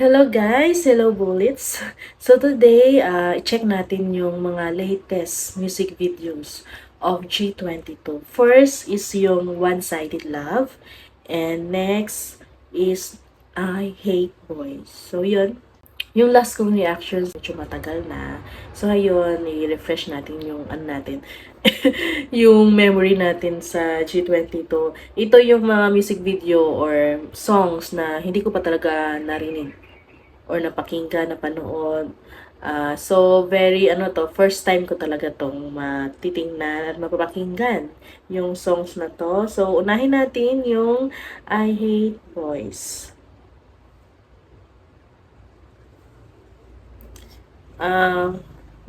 Hello guys! Hello bullets! So today, i-check natin yung mga latest music videos of G22. First is yung One-Sided Love. And next is I Hate Boys. So yun. Yung last kong reactions, medyo matagal na. So ayun, i-refresh natin yung natin. yung memory natin sa G22. Ito yung mga music video or songs na hindi ko pa talaga narinig or napakinggan, napanood. So, very, first time ko talaga tong matitingnan at mapapakinggan yung songs na to. So, unahin natin yung I Hate Boys.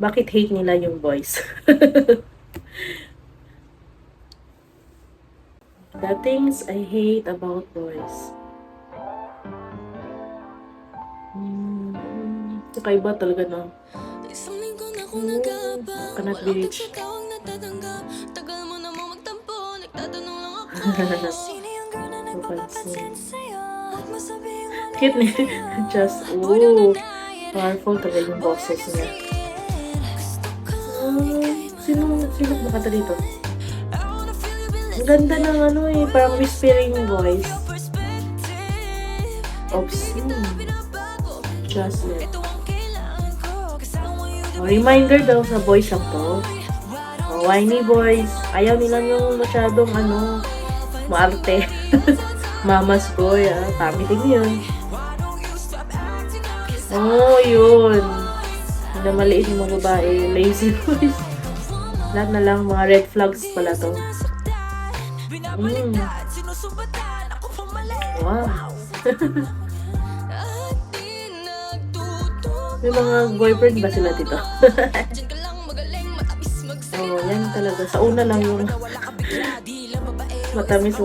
Bakit hate nila yung boys? The things I hate about boys. Kakaiba talaga no. Cannot be reached. Cute ni. Just, powerful talaga yung boses niya. Sino makata dito? Ang ganda ng parang whispering voice. Obscene. Just it. Reminder daw sa boys lang to. Whiny boys. Ayaw nila yung masyadong maarte. Mama's boy, Tami din yun. Yun. Na maliit yung mga babae. Lazy boys. Lahat na lang mga red flags pala to. Wow. May mga boyfriend ba sila dito? Yan talaga. Sa una lang yung matamis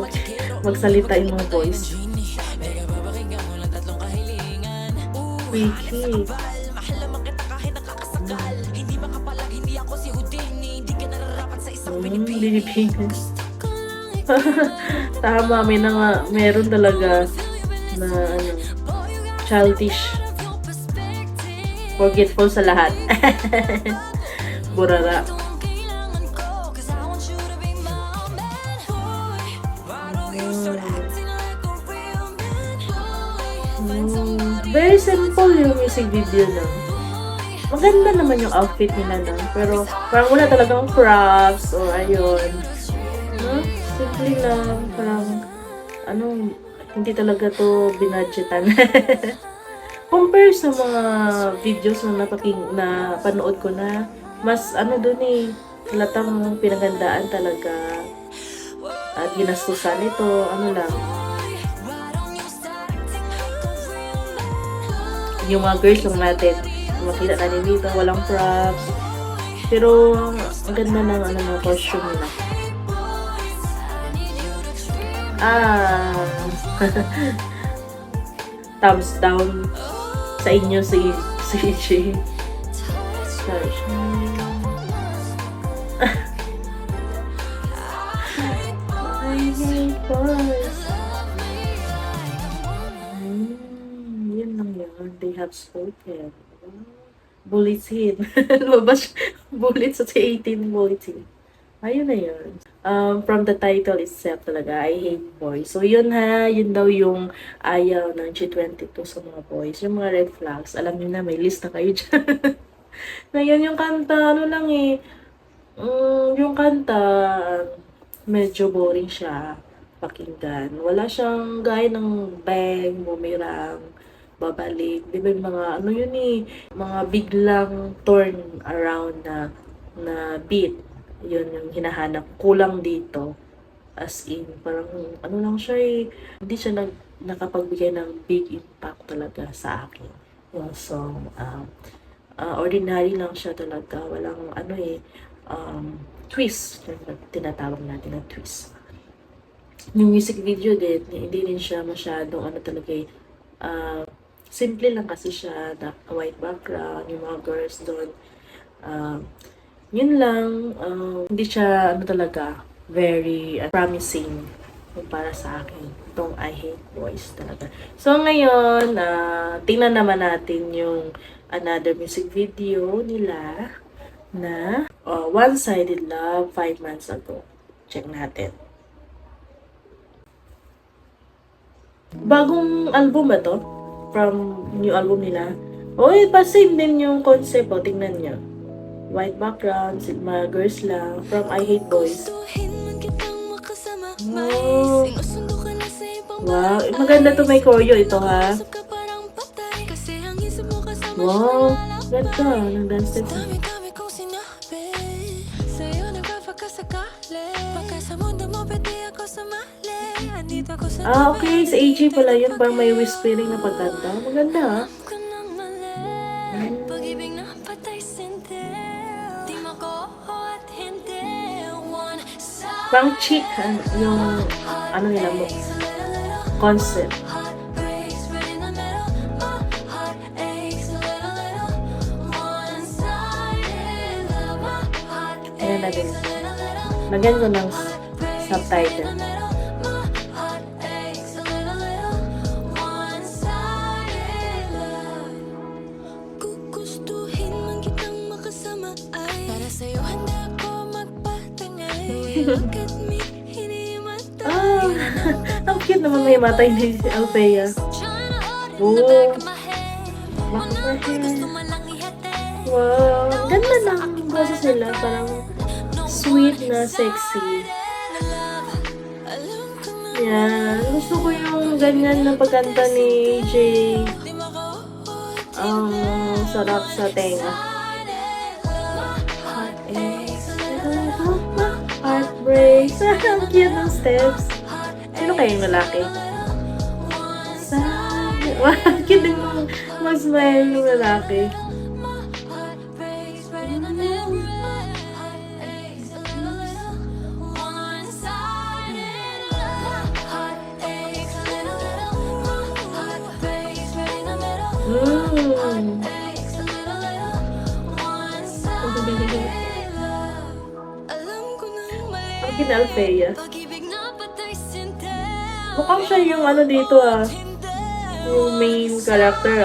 magsalita yung mga boys. Wiki. Lilipigan. Tama, meron talaga na childish. Forgetful sa lahat. Burara. Very simple yung music video lang. Maganda naman yung outfit nila nun. Pero parang wala talagang props or ayun. Simple lang. Parang hindi talaga to binadgetan. Compare sa mga videos na panood ko na mas dun halatang pinagandaan talaga at ginastusan ito, lang. Yung mga girls lang natin, makita natin dito, walang props. Pero, ang ganda ng mga costume nila. Thumbs down sa inyo si Jay. I hate boys. Yun lang yun. They have spoken. Bullets hit. Lumabas bullets sa 18 bullets hit. Ayun na yun. From the title itself talaga, I hate boys. So yun yun daw yung ayaw ng G22 sa mga boys. Yung mga red flags, alam nyo na, may list na kayo dyan. Ngayon yung kanta, yung kanta, medyo boring siya pakinggan. Wala siyang gaya ng bang, bumirang, babalik. Di ba yung mga, mga biglang turn around na beat. Yun yung hinahanap. Kulang dito. As in, parang, lang siya hindi siya nakapagbigay ng big impact talaga sa akin. Yung song, ordinary lang siya talaga. Walang, twist. Tinatawag natin na twist. Yung music video din, hindi rin siya masyadong, talaga simple lang kasi siya, na white background, yung mga girls doon. Yun lang, hindi siya, talaga, very promising yung para sa akin. Itong I Hate Boys talaga. So, ngayon, tingnan naman natin yung another music video nila na One-Sided Love 5 months ago. Check natin. Bagong album ba to? From new album nila. Oy, pa same din yung concept. O, tingnan nyo. White background, mga girls lang. From I Hate Boys. Wow. Wow. Maganda to, may choreo ito ha. Wow. Ganda. Nang dance step. Okay. Sa AG pala yun. Parang may whispering na pagkanta. Maganda ha. Pang chick yung ano nila mo concept. Ayan na din. Lagyan ko ng subtitle. Ang cute naman may matay ni Althea. Oh. Wow. Ganda ng boses nila. Parang sweet na sexy. Yan. Gusto ko yung ganyan na pagkanta ni Jay. Ang sarap sa tenga. Heartbreaks. Ang cute ng steps. Sino kayong lalaki? Ang cute din mag-smile ng lalaki. Ang cute na Althea. Mukhang siya yung ano dito yung main character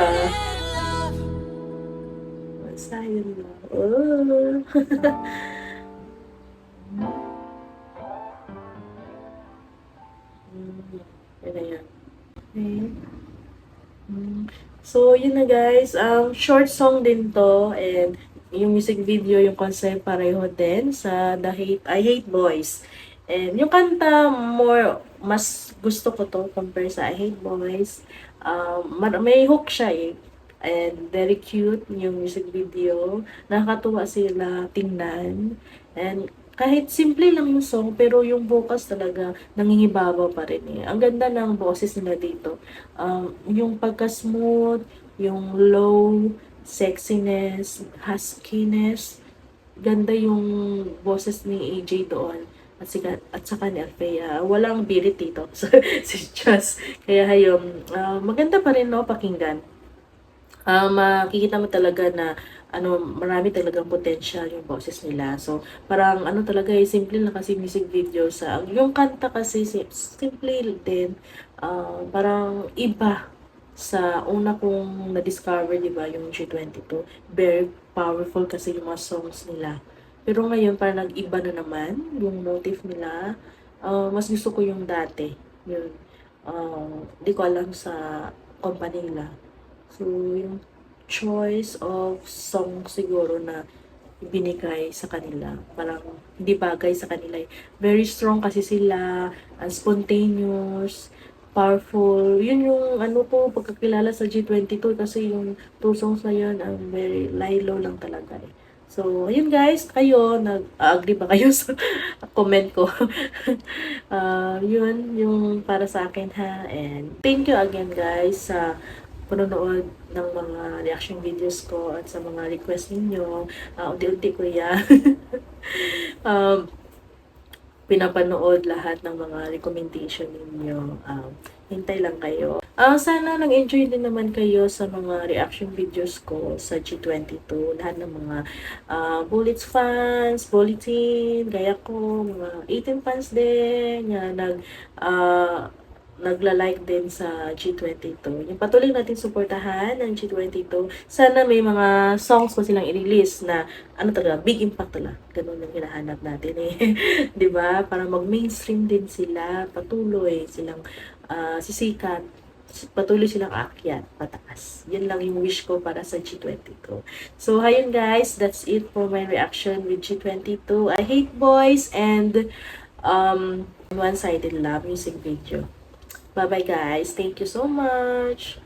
Sayang na. Oh. Yan na yan. Okay. So, yun na guys. Short song din to. And yung music video, yung concept pareho din sa I Hate Boys. And yung kanta, mas gusto ko to compare sa I Hate Boys. May hook siya And very cute yung music video. Nakakatuwa sila tingnan. And kahit simple lang yung song, pero yung vocals talaga nangingibabaw pa rin Ang ganda ng boses nila dito. Yung pagka-smooth, yung low, sexiness, huskiness. Ganda yung boses ni AJ doon. At saka ni Althea. Walang birit dito. Si Jazz. Kaya maganda pa rin pakinggan. Makikita mo talaga na marami talagang potential yung boses nila. So, parang talaga simple na kasi music video yung kanta kasi simple din. Parang iba sa una kong na-discover, di ba, yung G22. Very powerful kasi yung mga songs nila. Pero ngayon, parang nag-iba na naman yung motif nila. Mas gusto ko yung dati. Yun. Di ko alam sa company nila. So, yung choice of song siguro na binigay sa kanila. Parang hindi bagay sa kanila. Very strong kasi sila, spontaneous, powerful. Yun yung pagkakilala sa G22 kasi yung two songs na yun, very low lang talaga So, ayun guys, kayo, nag-agree ba kayo sa comment ko? Yun, yung para sa akin And thank you again guys sa panonood ng mga reaction videos ko at sa mga request ninyo. Unti-unti ko yan. Pinapanood lahat ng mga recommendation ninyo. Hintay lang kayo. Sana nag-enjoy din naman kayo sa mga reaction videos ko sa G22. Lahat ng mga Bullets fans, Bulletin, gaya ko, mga 18 fans din, ah, nagla-like din sa G22. Yung patuloy natin suportahan ng G22. Sana may mga songs pa silang i-release na ano talaga, big impact talaga. Ganun yung hinahanap natin eh. 'Di ba? Para mag-mainstream din sila, patuloy silang sisikat, patuloy silang aakyat pataas. Yun lang yung wish ko para sa G22. So, ayun guys, that's it for my reaction with G22. I hate boys and one-sided love music video. Bye-bye guys. Thank you so much.